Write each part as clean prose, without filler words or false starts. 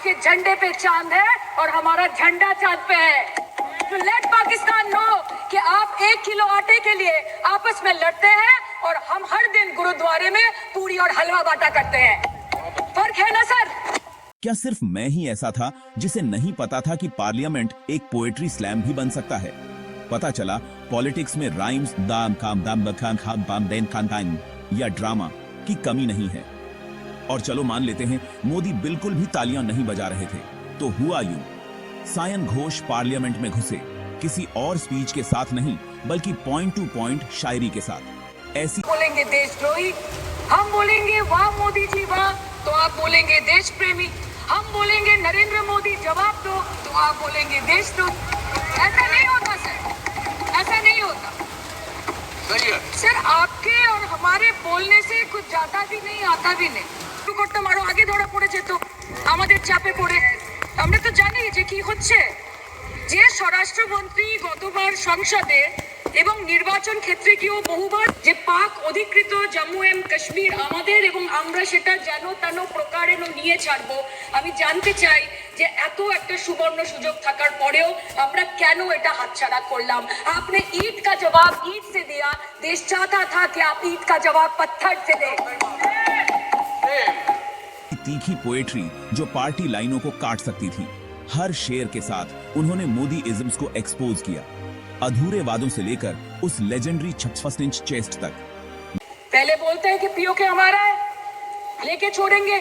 आपके झंडे पे चांद है और हमारा झंडा चांद पे है। तो लेट पाकिस्तान नो कि आप 1 किलो आटे के लिए आपस में लड़ते हैं और हम हर दिन गुरुद्वारे में पूरी और हलवा बांटा करते हैं। फर्क है ना सर? क्या सिर्फ मैं ही ऐसा था जिसे नहीं पता था कि पार्लियामेंट एक पोएट्री स्लैम भी बन सकता है? पता चला पॉलिटिक्स में राइम्स दाम काम दाम बखान खाम बाम देन खान खान या ड्रामा की कमी नहीं है। और चलो मान लेते हैं मोदी बिल्कुल भी तालियां नहीं बजा रहे थे, तो हुआ यूं, सायन घोष पार्लियामेंट में घुसे, किसी और स्पीच के साथ नहीं बल्कि पॉइंट टू पॉइंट शायरी के साथ। ऐसी बोलेंगे देशद्रोही, हम बोलेंगे वाह मोदी जी वाह, तो आप बोलेंगे देश प्रेमी। हम बोलेंगे नरेंद्र मोदी जवाब दो, तो आप बोलेंगे देशद्रोही। ऐसा नहीं होता सर, ऐसा नहीं होता सर। आपके और हमारे बोलने से कुछ जाता भी नहीं आता भी नहीं। করতাম আরো আগে ধরা পড়ে যেত, আমাদের চাপে পড়ে। আমরা তো জানি যে কি হচ্ছে, যে স্বরাষ্ট্রমন্ত্রী গতবার সংসদে এবং নির্বাচন ক্ষেত্রে গিয়েও বহুবার যে পাক অধিকৃত জম্মু এন্ড কাশ্মীর আমাদের এবং আমরা সেটা যেন তেন প্রকারে নিয়ে ছাড়বো। আমি জানতে চাই যে এত একটা সুবর্ণ সুযোগ থাকার পরেও আমরা কেন এটা হাতছাড়া করলাম? आपने ईंट का जवाब ईंट से दिया, देश चाहता था कि आप ईंट का जवाब पत्थर से दें। तीखी पोएट्री जो पार्टी लाइनों को काट सकती थी, हर शेर के साथ उन्होंने मोदी इज्म्स को एक्सपोज किया, अधूरे वादों से लेकर उस लेजेंडरी 56 इंच चेस्ट तक। पहले बोलते हैं कि पीओके हमारा है, लेके छोड़ेंगे।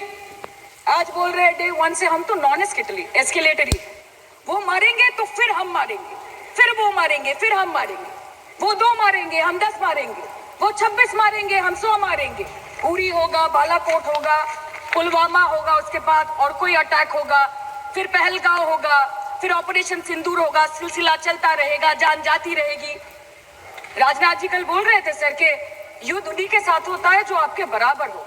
आज बोल रहे हैं डे 1 से हम तो नॉन एस्केलेटरी। वो मारेंगे तो फिर हम मारेंगे, फिर वो मारेंगे, फिर हम मारेंगे। वो 2 मारेंगे, हम 10 मारेंगे। वो 26 मारेंगे, हम 100 मारेंगे। उरी होगा, बालाकोट होगा, पुलवामा होगा, उसके बाद और कोई अटैक होगा, फिर पहलगांव होगा, फिर ऑपरेशन सिंदूर होगा। सिलसिला चलता रहेगा, जान जाती रहेगी। राजनाथ जी कल बोल रहे थे सर के युद्ध उन्हीं के साथ होता है जो आपके बराबर हो।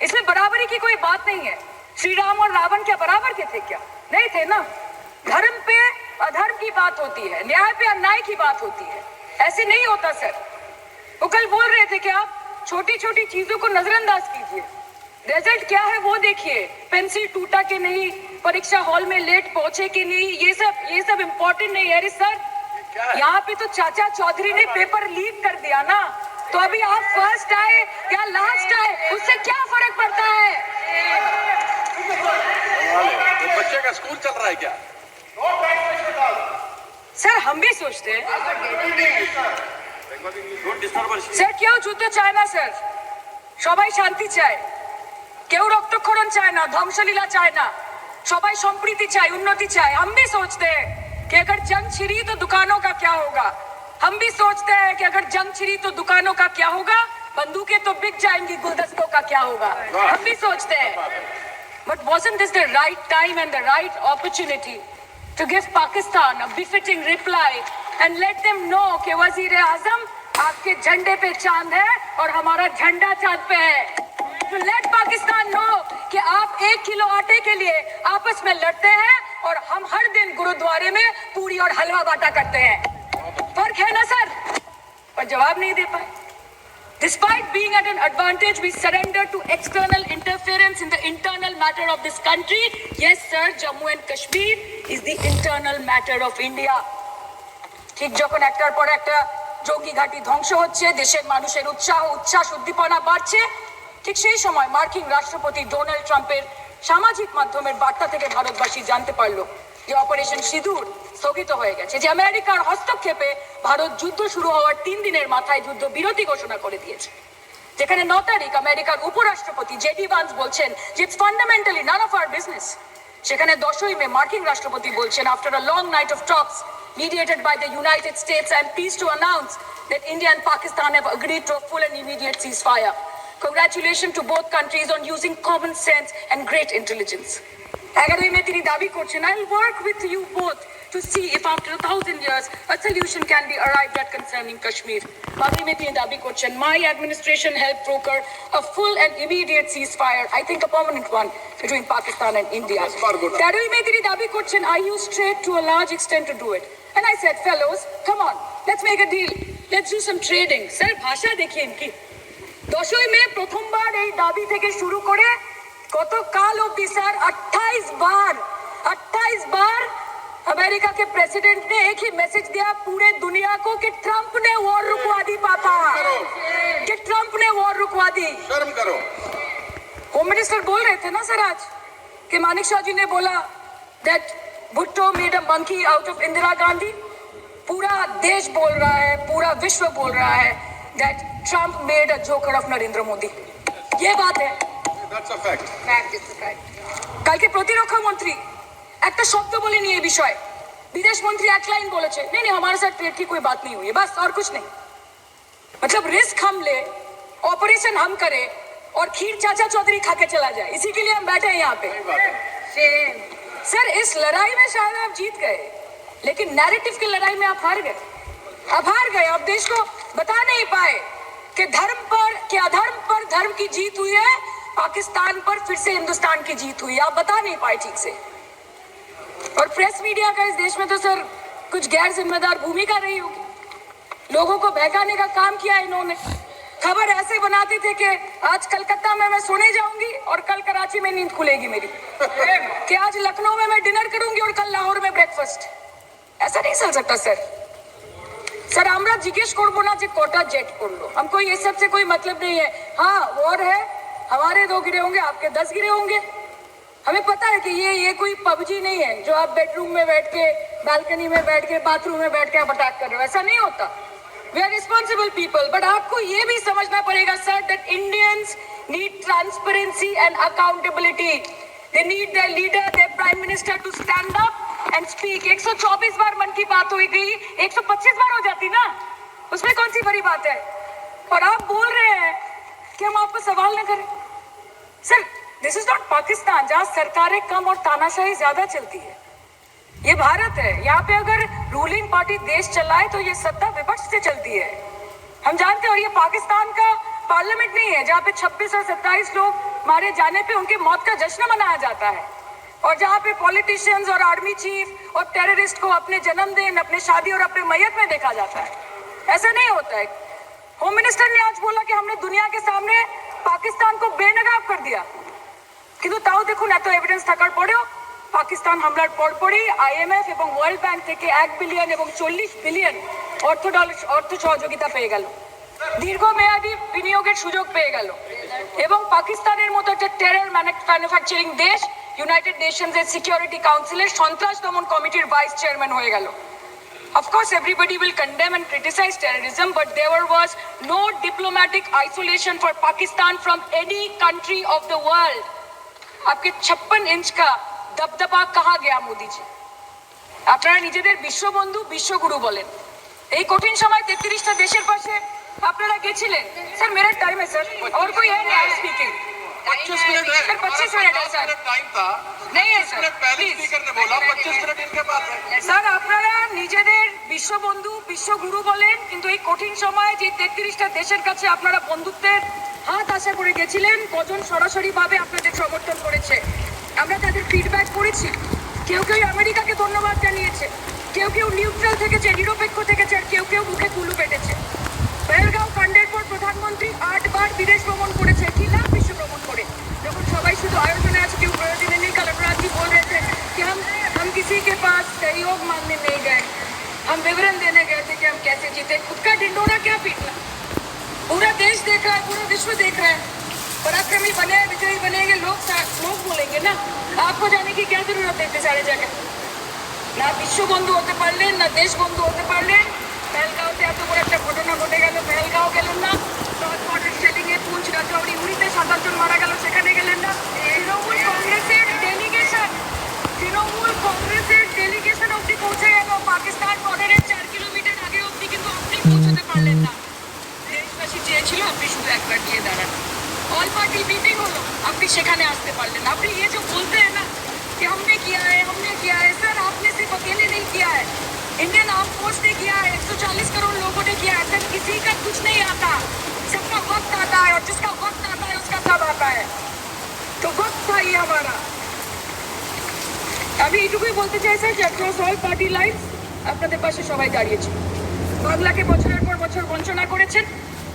इसमें बराबरी की कोई बात नहीं है। श्री राम और रावण क्या बराबर के थे क्या? नहीं थे ना। धर्म पे अधर्म की बात होती है, न्याय पे अन्याय की बात होती है। ऐसे नहीं होता सर। वो कल बोल रहे थे कि आप छोटी छोटी चीजों को नजरअंदाज कीजिए, रिजल्ट क्या है वो देखिए। पेंसिल टूटा कि नहीं, परीक्षा हॉल में लेट पहुंचे कि नहीं, ये सब इम्पोर्टेंट नहीं है। अरे सर, यहाँ पे तो चाचा चौधरी ने पेपर लीक कर दिया ना, तो अभी आप फर्स्ट आए या लास्ट आए उससे क्या फर्क पड़ता है? बच्चे का स्कूल चल रहा है क्या? सर हम भी सोचते हैं স্যার কেউ যুদ্ধ চায় না স্যার, সবাই শান্তি চায়। কেউ রক্তক্ষরণ চায় না, ধ্বংসলীলা চায় না, সবাই সম্প্रीति चाहे, उन्नति चाहे। हम भी सोचते हैं कि अगर जंग छिड़ी तो दुकानों का क्या होगा। हम भी सोचते हैं कि अगर जंग छिड़ी तो दुकानों का क्या होगा, बंदूकें तो बिक जाएंगी, गुलदस्तों का क्या होगा। हम भी सोचते हैं, but wasn't this the right time and the right opportunity to give Pakistan a befitting reply and let them know कि वज़ीर-ए-आज़म आपके झंडे पे चांद है और हमारा झंडा चांद पे है। तो लेट पाकिस्तान नो कि आप 1 किलो आटे के लिए आपस में लड़ते हैं और हम हर दिन गुरुद्वारे में पूरी और हलवा बांटा करते हैं। फर्क है ना सर? पर जवाब नहीं दे पाए। Despite being at an advantage, we surrender to external interference in the internal matter of this country. Yes, sir, Jammu and Kashmir is the internal matter of India. ঠিক যখন একটার পর একটা জঙ্গি ঘাঁটি ধ্বংস হচ্ছে, দেশের মানুষের উচ্ছ্বাস উদ্দীপনা বাড়ছে, ঠিক সেই সময় মার্কিন রাষ্ট্রপতি ডোনাল্ড ট্রাম্পের সামাজিক মাধ্যমের বার্তা থেকে ভারতবাসী জানতে পারলো যে অপারেশন সিঁদুর স্থগিত হয়ে গেছে, যে আমেরিকার হস্তক্ষেপে ভারত যুদ্ধ শুরু হওয়ার 3 দিনের মাথায় যুদ্ধ বিরতি ঘোষণা করে দিয়েছে। যেখানে 9 তারিখ আমেরিকার উপরাষ্ট্রপতি জেডি ভান্স বলছেন যে it's fundamentally none of our business. সেখানে 10ই মে মার্কিন রাষ্ট্রপতি বলছেন, after a long night of Tux mediated by the United States, I am pleased to announce that India and Pakistan have agreed to a full and immediate ceasefire. Congratulations to both countries on using common sense and great intelligence. 11ই মে তিনি দাবি করছেন, I will work with you both to see if after 1000 years a solution can be arrived at concerning Kashmir. 12ই মে তিনি দাবি করছেন, my administration helped broker a full and immediate ceasefire, I think a permanent one, between Pakistan and India. 13ই মে তিনি দাবি করছেন, I used trade to a large extent to do it. And I said, fellows, come on, let's make a deal. Let's do some trading. Sir, ভাষা দেখি ইনকি। 10ই মে প্রথমবার এই দাবি থেকে শুরু করে গতকাল অবধি স্যার 28 বার अमेरिका के प्रेसिडेंट ने एक ही मैसेज दिया पूरे दुनिया को कि ट्रंप ने वॉर रुकवा दी पापा, कि ट्रंप ने वॉर रुकवा दी। शर्म करो। होम मिनिस्टर बोल रहे थे ना सर आज कि मानिक शाह जी ने बोला that Bhutto made a monkey out of Indira Gandhi. पूरा देश बोल रहा है, पूरा विश्व बोल रहा है that Trump made a joker of Narendra Modi. ये बात है, That's a fact. Fact is fact. কালকে প্রতিরক্ষা মন্ত্রী একটা শব্দ বলেনি এই বিষয়ে, विदेश मंत्री एक लाइन बोले नहीं नहीं हमारे साथ ट्रेड की कोई बात नहीं हुई है, बस और कुछ नहीं। मतलब रिस्क हम ले, ऑपरेशन हम करें और खीर चाचा चौधरी खा के चला जाए, इसी के लिए हम बैठे हैं यहाँ पे। सर इस लड़ाई में शायद आप जीत गए, लेकिन नैरेटिव की लड़ाई में आप हार गए। अब हार गए, आप देश को बता नहीं पाए कि धर्म पर कि अधर्म पर धर्म की जीत हुई है, पाकिस्तान पर फिर से हिंदुस्तान की जीत हुई है, आप बता नहीं पाए ठीक से। और प्रेस मीडिया का इस देश में तो सर कुछ गैर जिम्मेदार भूमिका रही होगी, लोगों को बहकाने का काम किया इन्होंने। खबर ऐसे बनाते थे कि आज कलकत्ता में मैं सोने जाऊंगी और कल कराची में नींद खुलेगी मेरी, कि आज लखनऊ में मैं डिनर करूंगी और कल लाहौर में ब्रेकफास्ट। ऐसा नहीं चल सकता सर। सर আমরা জিজ্ঞেস করব না যে কটা জেট করলো, हमको ये सब से कोई मतलब नहीं है। हाँ वॉर है, हमारे 2 गिरे होंगे, आपके 10 गिरे होंगे। हमें पता है कि ये कोई पबजी नहीं है जो आप बेडरूम में बैठ के, बालकनी में बैठ के, बाथरूम में बैठ के आप अटैक कर रहे हो, ऐसा नहीं होता। We are responsible people, but आपको ये भी समझना पड़ेगा sir that Indians need transparency and accountability. They need their leader, their prime minister to stand up and speak. 124 बार मन की बात हुई गई, 125 बार हो जाती ना, उसमें कौन सी बड़ी बात है। और आप बोल रहे हैं कि हम आपको सवाल न करें। Sir this is not Pakistan जहां सरकारें कम और तानाशाही ज्यादा चलती है, ये भारत है। यहाँ पे अगर रूलिंग पार्टी देश चलाए तो ये सत्ता विपक्ष से चलती है, हम जानते हैं। और ये पाकिस्तान का पार्लियामेंट नहीं है जहाँ पे 26 और 27 लोग मारे जाने पे उनके मौत का जश्न मनाया जाता है, और जहाँ पे पॉलिटिशियंस और आर्मी चीफ और टेररिस्ट को अपने जन्मदिन, अपने शादी और अपने मैयत में देखा जाता है। ऐसा नहीं होता है। होम मिनिस्टर ने आज बोला कि हमने दुनिया के सामने पाकिस्तान को बेनकाब कर दिया, কিন্তু তাও দেখুন এত এভিডেন্স থাকার পরেও পাকিস্তান হামলার পরপরই আইএমএফ এবং ওয়ার্ল্ড ব্যাংক থেকে 1 বিলিয়ন এবং 40 বিলিয়ন অর্থ সহযোগিতা পেয়ে গেল, দীর্ঘমেয়াদী বিনিয়োগের সুযোগ পেয়ে গেল, এবং পাকিস্তানের মতো একটা টেরর ম্যানুফ্যাকচারিং দেশ ইউনাইটেড নেশনসের সিকিউরিটি কাউন্সিলের সন্ত্রাস দমন কমিটির ভাইস চেয়ারম্যান হয়ে গেল। Of course, everybody will condemn and criticize terrorism, but there was no diplomatic isolation for Pakistan from any country of the world. आपके 56 इंच का दबदबा कहाँ गया मोदी जी? আপনারা নিজেদের বিশ্ববন্ধু বিশ্বগুরু বলেন, এই কঠিন সময় 33টা দেশের পাশে আপনারা গেছিলেন। স্যার मेरा टाइम है सर, और कोई है नहीं स्पीकिंग। 25 मिनट है, 25 मिनट है सर, टाइम था नहीं है सर, पहले स्पीकर ने बोला 25 मिनट इनके पास है। স্যার আপনারা নিজেদের বিশ্ববন্ধু বিশ্বগুরু বলেন, কিন্তু এই কঠিন সময়ে যে 33টা দেশের কাছে আপনারা বন্ধুত্বের হাত আশা করে গেছিলেন, কজন সরাসরি ভাবে আপনাদের সমর্থন করেছে আমরা তাদের ফিডব্যাক করেছি। কেউ কেউ আমেরিকাকে ধন্যবাদ জানিয়েছে, কেউ কেউ নিউট্রাল থেকেছে, নিরপেক্ষ থেকেছে, আর কেউ কেউ মুখে কুলু পেটেছে। পেহেলগাঁও কাণ্ডের পর প্রধানমন্ত্রী 8 বার বিদেশ ভ্রমণ করেছে, কি লাভ বিশ্ব ভ্রমণ করে যখন সবাই শুধু আয়োজনে আছে, কেউ প্রয়োজনে নেই। कल अनुराग जी बोल रहे थे कि हम किसी के पास सहयोग मांगने नहीं गए, हम विवरण देने गए थे कि हम कैसे जीते। खुद का ढिंडोरा क्या पीटना, पूरा देश देख रहा है, पूरा विश्व देख रहा है। पराक्रमी बने, विजयी बनेंगे लोग बोलेंगे ना, आपको जाने की क्या जरूरत है इतने सारे जगह। না বিশ্ব বন্ধু হতে পারলেন, না দেশ বন্ধু হতে পারলেন। পেহেলগাঁওতে এত বড় একটা ঘটনা ঘটে গেল, পেহেলগাঁও গেলেন না। বর্ডার সেলিং এ পুঞ্চ, রাজৌরি, উড়িতে 7 জন মারা গেল, সেখানে গেলেন না। তৃণমূল কংগ্রেসের ডেলিগেশন অব্দি পৌঁছে গেল পাকিস্তান বর্ডারের 4 কিলোমিটার আগে অব্দি, কিন্তু আপনি পৌঁছতে পারলেন না। দেশবাসী চেয়েছিল আপনি শুধু একবার গিয়ে দাঁড়ান, ऑल पार्टी मीटिंग হলো, আপনি সেখানে আসতে পারলেন। আপনি ये जो बोलते हैं ना कि हमने किया है, सर आपने सिर्फ अकेले नहीं किया है, इंडियन आर्म फोर्स ने किया है, 140 करोड़ लोगों ने किया है। सर किसी का कुछ नहीं आता, सबका वक्त आता है, और जिसका वक्त आता है उसका सब आता है। तो वक्त था ये हमारा। আমি এইটুকুই বলতে চাই স্যার যে অ্যাক্রস অল পার্টি লাইনস আপনাদের পাশে সবাই দাঁড়িয়েছে। বাংলাকে বছরের পর বছর বঞ্চনা করেছেন,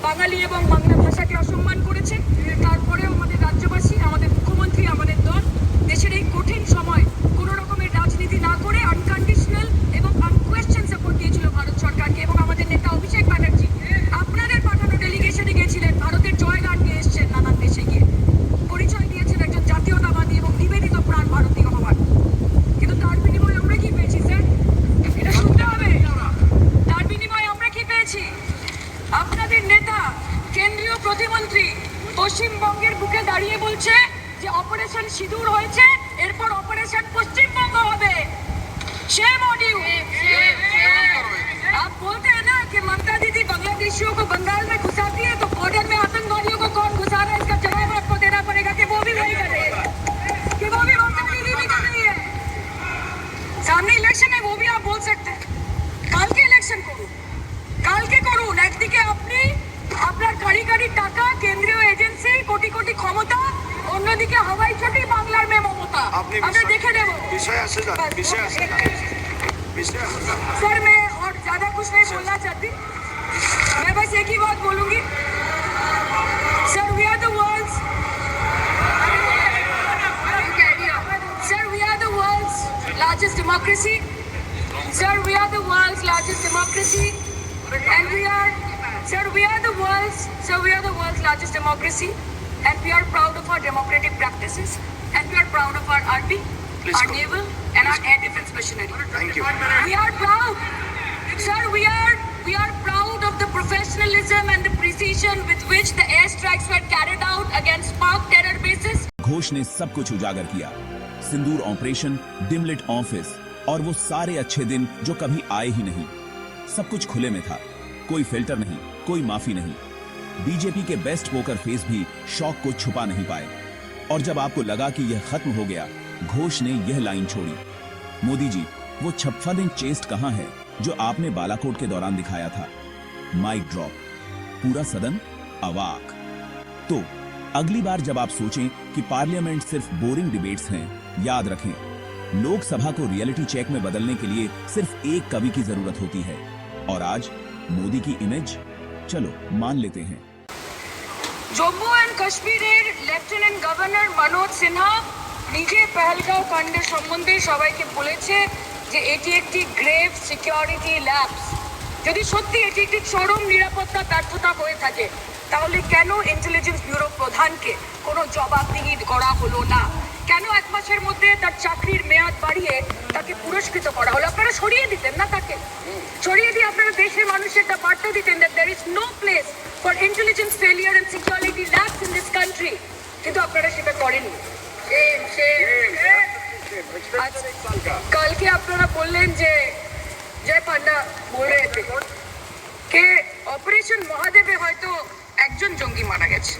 বাঙালি এবং বাংলা ভাষাকে অসম্মান করেছেন, তারপরেও আমাদের রাজ্যবাসী, আমাদের মুখ্যমন্ত্রী, আমাদের দল দেশের এই কঠিন সময় কোনো রকমের রাজনীতি না করে আনকন্ডিশনাল সিঁদুর হয়েছে, এরপর অপারেশন পশ্চিমবঙ্গ হবে। Shame on you. आप बोलते हैं ना कि ममता दीदी बांग्लादेशियों को बंगाल में घुसाती है, तो बॉर्डर में आतंकवादियों को कौन घुसा रहा है, इसका जवाब आपको देना पड़ेगा कि वो भी वही कर रहे हैं, कि वो भी ममता दीदी भी कर रही है। सामने इलेक्शन है, वो भी आप बोल सकते हैं। কালকে ইলেকশন করুন, কালকে করুন। একদিকে আপনি আপনার কারি কারি টাকা, কেন্দ্রীয় এজেন্সি, কোটি কোটি ক্ষমতা, অন্যদিকে হাওয়াই ছুটি, বাংলার মে মমতা। আমরা দেখে নেব। विषय আসে না विषय আসে না विषय আসে না सर मैं और ज्यादा कुछ नहीं बोलना चाहती, मैं बस एक ही बात बोलूंगी। Sir we are the world's largest democracy. Sir, we are the world's largest democracy, and we are the world's largest democracy, and we are proud of our democratic practices, and we are proud of our army, Please our go. naval, and our air defense machinery. Thank you. We are proud, sir. We are proud of the professionalism and the precision with which the airstrikes were carried out against Pak terror bases. Ghosh ने सब कुछ उजागर किया, सिंदूर operation, डिमलिट office और वो सारे अच्छे दिन जो कभी आए ही नहीं। सब कुछ खुले में था, कोई फिल्टर नहीं, कोई माफी नहीं। बीजेपी के बेस्ट पोकर फेस भी शौक को छुपा नहीं पाए। और जब आपको लगा कि यह खत्म हो गया, घोष ने यह लाइन छोड़ी, मोदी जी, वो 56 दिन चेस्ट कहां है जो आपने बालाकोट के दौरान दिखाया था। माइक ड्रॉप, पूरा सदन अवाक। तो अगली बार जब आप सोचें कि पार्लियामेंट सिर्फ बोरिंग डिबेट्स हैं, याद रखें, लोकसभा को रियलिटी चेक में बदलने के लिए सिर्फ एक कवि की जरूरत होती है। और आज मोदी की इमेज, चलो मान लेते हैं। জম্মু অ্যান্ড কাশ্মীরের লেফটেন্যান্ট গভর্নর মনোজ সিনহা নিজে পেহেলগাঁও কাণ্ডের সম্বন্ধে সবাইকে বলেছে যে এটি একটি গ্রেভ সিকিউরিটি ল্যাপস। যদি সত্যি এটি একটি চরম নিরাপত্তা ব্যর্থতা হয়ে থাকে, তাহলে কেন ইন্টেলিজেন্স ব্যুরো প্রধানকে কোনো জবাবদিহি করা হলো না? কেন 1 মাসের মধ্যে তার চাকরির মেয়াদ বাড়িয়ে তাকে পুরস্কৃত করা হলো? আপনারা সরিয়ে দিতেন না তাকে? সরিয়ে দিয়ে আপনারা দেশের মানুষের একটা বার্তা দিতেন that there is no place for intelligence failure and security lapse in this country, কিন্তু আপনারা সেটা করেননি। কালকে আপনারা বললেন যে জয় পান্ডা বল रहे थे कि অপারেশন মহাদেবে হয়তো একজন জঙ্গি মারা গেছে।